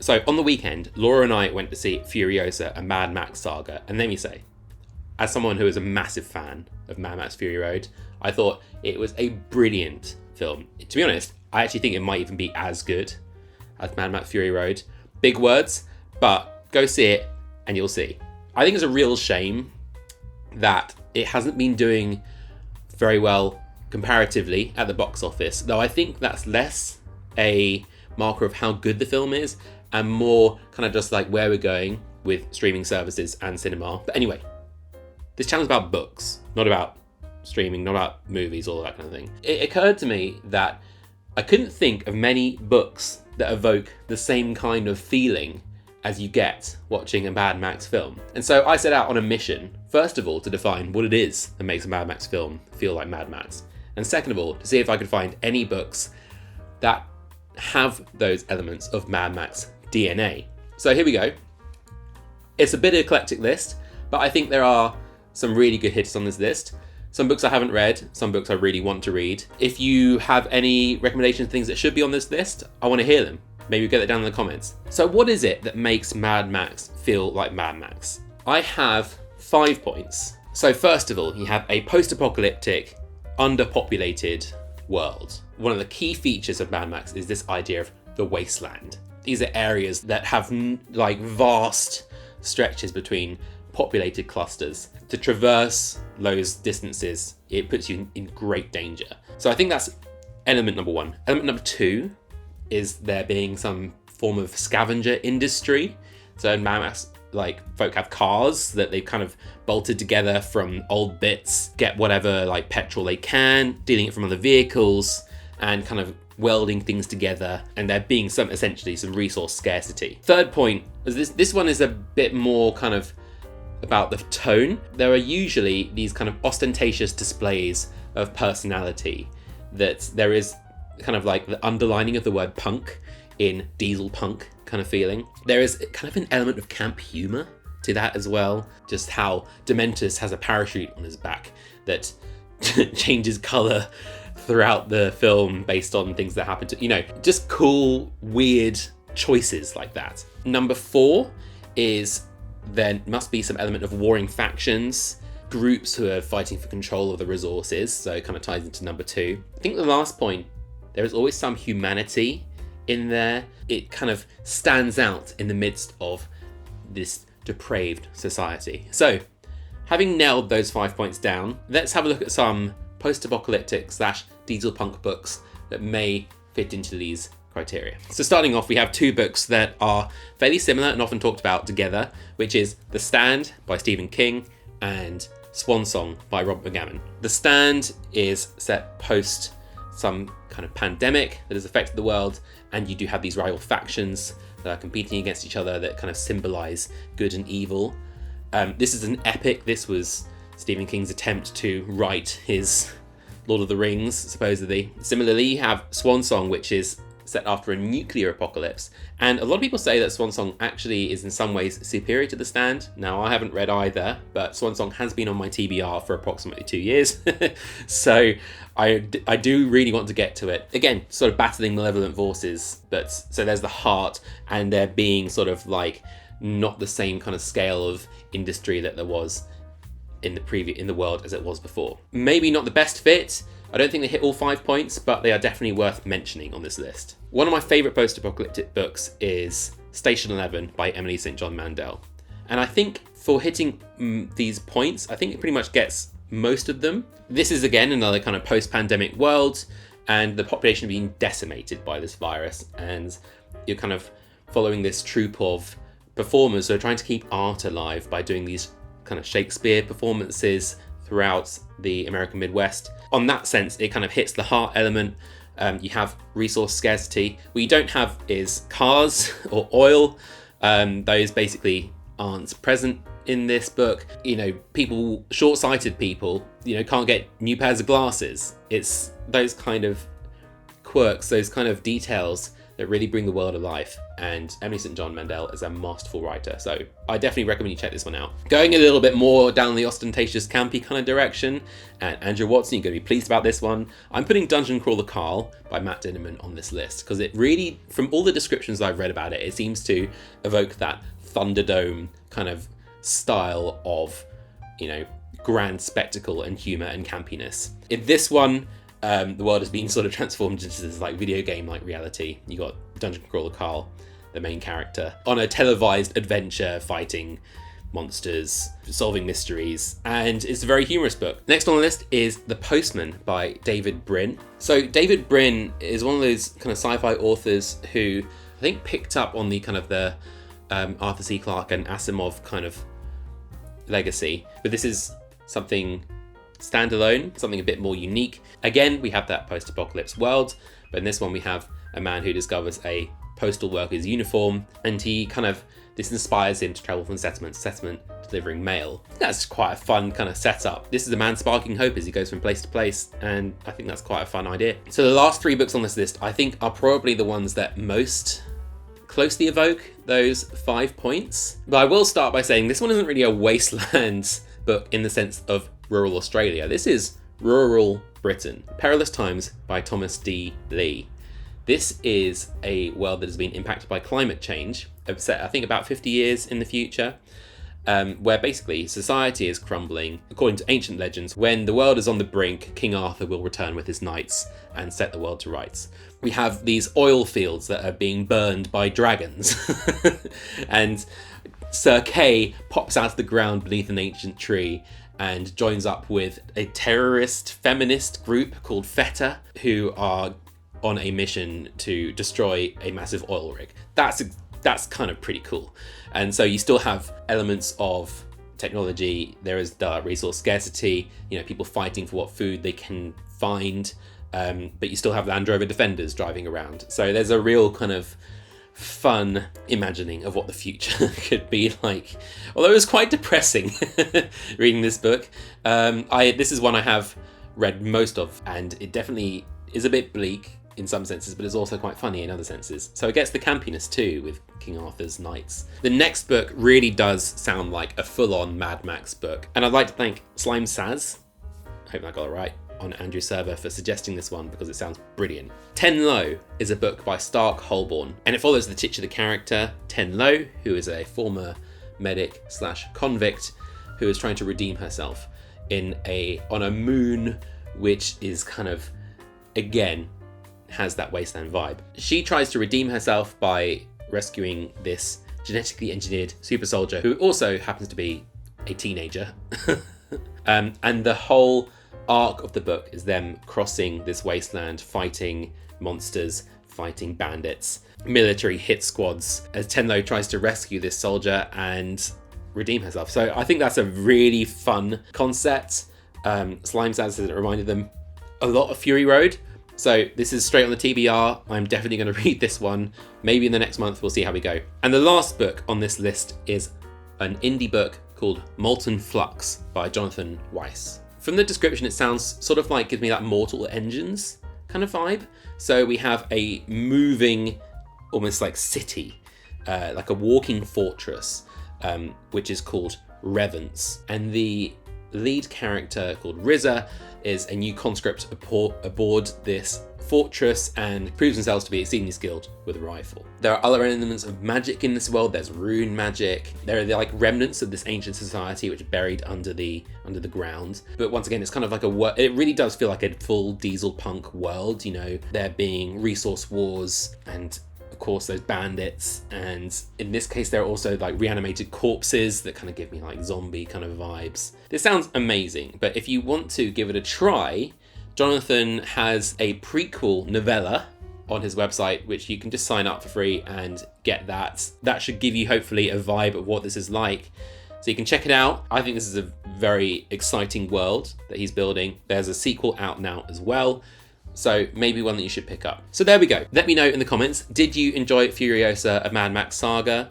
So on the weekend, Laura and I went to see Furiosa, a Mad Max Saga. And let me say, as someone who is a massive fan of Mad Max Fury Road, I thought it was a brilliant film. To be honest, I actually think it might even be as good as Mad Max Fury Road. Big words, but go see it and you'll see. I think it's a real shame that it hasn't been doing very well comparatively at the box office, though I think that's less a marker of how good the film is and more kind of just like where we're going with streaming services and cinema. But anyway, this channel's about books, not about streaming, not about movies, all that kind of thing. It occurred to me that I couldn't think of many books that evoke the same kind of feeling as you get watching a Mad Max film. And so I set out on a mission, first of all, to define what it is that makes a Mad Max film feel like Mad Max. And second of all, to see if I could find any books that have those elements of Mad Max DNA. So here we go. It's a bit of an eclectic list, but I think there are some really good hits on this list. Some books I haven't read, some books I really want to read. If you have any recommendations, things that should be on this list, I want to hear them. Maybe get that down in the comments. So what is it that makes Mad Max feel like Mad Max? I have 5 points. So first of all, you have a post-apocalyptic, underpopulated world. One of the key features of Mad Max is this idea of the wasteland. These are areas that have like vast stretches between populated clusters. To traverse those distances, it puts you in great danger. So I think that's element number 1. Element number 2 is there being some form of scavenger industry. So in Mad Max, like, folk have cars that they've kind of bolted together from old bits, get whatever like petrol they can, dealing it from other vehicles, and kind of welding things together, and there being essentially some resource scarcity. Third point is this one is a bit more kind of about the tone. There are usually these kind of ostentatious displays of personality, that there is kind of like the underlining of the word punk in dieselpunk kind of feeling. There is kind of an element of camp humor to that as well. Just how Dementus has a parachute on his back that changes color throughout the film based on things that happen to, just cool, weird choices like that. Number 4 is there must be some element of warring factions, groups who are fighting for control of the resources, so it kind of ties into number 2. I think the last point, there is always some humanity in there. It kind of stands out in the midst of this depraved society. So, having nailed those 5 points down, let's have a look at some post-apocalyptic / dieselpunk books that may fit into these criteria. So starting off, we have 2 books that are fairly similar and often talked about together, which is The Stand by Stephen King and Swan Song by Robert McGavin. The Stand is set post some kind of pandemic that has affected the world, and you do have these rival factions that are competing against each other that kind of symbolize good and evil. This is an epic. This was Stephen King's attempt to write his Lord of the Rings, supposedly. Similarly, you have Swan Song, which is set after a nuclear apocalypse, and a lot of people say that Swan Song actually is in some ways superior to The Stand. Now, I haven't read either, but Swan Song has been on my TBR for approximately 2 years, so I do really want to get to it. Again, sort of battling malevolent forces, but so there's the heart, and there being sort of like not the same kind of scale of industry that there was in the world as it was before. Maybe not the best fit. I don't think they hit all 5 points, but they are definitely worth mentioning on this list. One of my favourite post-apocalyptic books is Station 11 by Emily St. John Mandel. And I think for hitting these points, I think it pretty much gets most of them. This is, again, another kind of post-pandemic world, and the population being decimated by this virus. And you're kind of following this troupe of performers who are trying to keep art alive by doing these kind of Shakespeare performances throughout the American Midwest. On that sense, it kind of hits the heart element. You have resource scarcity. What you don't have is cars or oil. Those basically aren't present in this book. People, short-sighted people, can't get new pairs of glasses. It's those kind of quirks, those kind of details that really bring the world alive. and Emily St. John Mandel is a masterful writer. So I definitely recommend you check this one out. Going a little bit more down the ostentatious, campy kind of direction, and Andrew Watson, you're going to be pleased about this one. I'm putting Dungeon Crawler Carl by Matt Dinnerman on this list because it really, from all the descriptions I've read about it, it seems to evoke that Thunderdome kind of style of, you know, grand spectacle and humor and campiness. In this one, the world has been sort of transformed into this like video game like reality. You got Dungeon Crawler Carl, the main character, on a televised adventure fighting monsters, solving mysteries, and it's a very humorous book. Next on the list is The Postman by David Brin. So David Brin is one of those kind of sci-fi authors who I think picked up on the kind of the Arthur C. Clarke and Asimov kind of legacy, but this is something standalone, something a bit more unique. Again, we have that post-apocalypse world, but in this one we have a man who discovers a postal worker's uniform, and this inspires him to travel from settlement to settlement delivering mail. That's quite a fun kind of setup. This is a man sparking hope as he goes from place to place, and I think that's quite a fun idea. So the last 3 books on this list I think are probably the ones that most closely evoke those 5 points. But I will start by saying this one isn't really a wasteland book in the sense of rural Australia. This is rural Britain. Perilous Times by Thomas D. Lee. This is a world that has been impacted by climate change, set I think about 50 years in the future, where basically society is crumbling. According to ancient legends, when the world is on the brink, King Arthur will return with his knights and set the world to rights. We have these oil fields that are being burned by dragons, and Sir Kay pops out of the ground beneath an ancient tree and joins up with a terrorist feminist group called FETA, who are on a mission to destroy a massive oil rig. That's kind of pretty cool. And so you still have elements of technology. There is the resource scarcity, you know, people fighting for what food they can find, but you still have Land Rover Defenders driving around. So there's a real kind of fun imagining of what the future could be like. Although it was quite depressing reading this book. This is one I have read most of, and it definitely is a bit bleak in some senses, but it's also quite funny in other senses. So it gets the campiness too with King Arthur's knights. The next book really does sound like a full-on Mad Max book, and I'd like to thank Slime Saz, I hope I got it right, on Andrew Server for suggesting this one because it sounds brilliant. Ten Low is a book by Stark Holborn, and it follows the titular character, Ten Low, who is a former medic / convict who is trying to redeem herself on a moon which is kind of, again, has that wasteland vibe. She tries to redeem herself by rescuing this genetically engineered super soldier who also happens to be a teenager. And the whole arc of the book is them crossing this wasteland, fighting monsters, fighting bandits, military hit squads, as Tenlo tries to rescue this soldier and redeem herself. So I think that's a really fun concept. Slime Saz says it reminded them a lot of Fury Road. So this is straight on the TBR. I'm definitely going to read this one. Maybe in the next month, we'll see how we go. And the last book on this list is an indie book called Molten Flux by Jonathan Weiss. From the description, it sounds sort of like, gives me that Mortal Engines kind of vibe. So we have a moving, almost like city, like a walking fortress, which is called Revance. And the lead character called Rizza is a new conscript aboard this fortress and proves themselves to be exceedingly skilled with a rifle. There are other elements of magic in this world. There's rune magic. There are like remnants of this ancient society which are buried under the ground. But once again, it's kind of like it really does feel like a full dieselpunk world. You know, there being resource wars and of course those bandits, and in this case there are also like reanimated corpses that kind of give me like zombie kind of vibes. This sounds amazing, but if you want to give it a try, Jonathan has a prequel novella on his website which you can just sign up for free and get that. That should give you hopefully a vibe of what this is like. So you can check it out. I think this is a very exciting world that he's building. There's a sequel out now as well, so maybe one that you should pick up. So there we go. Let me know in the comments, did you enjoy Furiosa, a Mad Max Saga?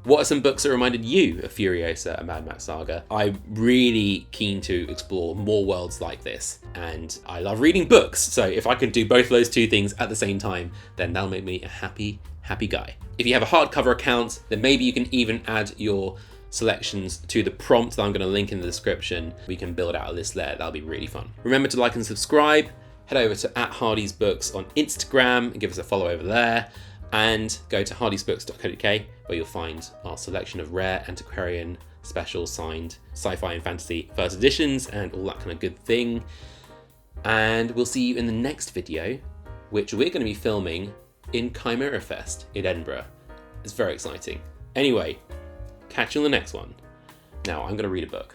What are some books that reminded you of Furiosa and Mad Max Saga? I'm really keen to explore more worlds like this, and I love reading books, so if I can do both those two things at the same time, then that'll make me a happy guy. If you have a hardcover account, then maybe you can even add your selections to the prompt that I'm going to link in the description. We can build out a list there. That'll be really fun. Remember to like and subscribe. Head over to @HardysBooks on Instagram and give us a follow over there. And go to hardysbooks.co.uk where you'll find our selection of rare antiquarian special signed sci-fi and fantasy first editions and all that kind of good thing. And we'll see you in the next video, which we're going to be filming in Chimera Fest in Edinburgh. It's very exciting. Anyway, catch you on the next one. Now I'm going to read a book.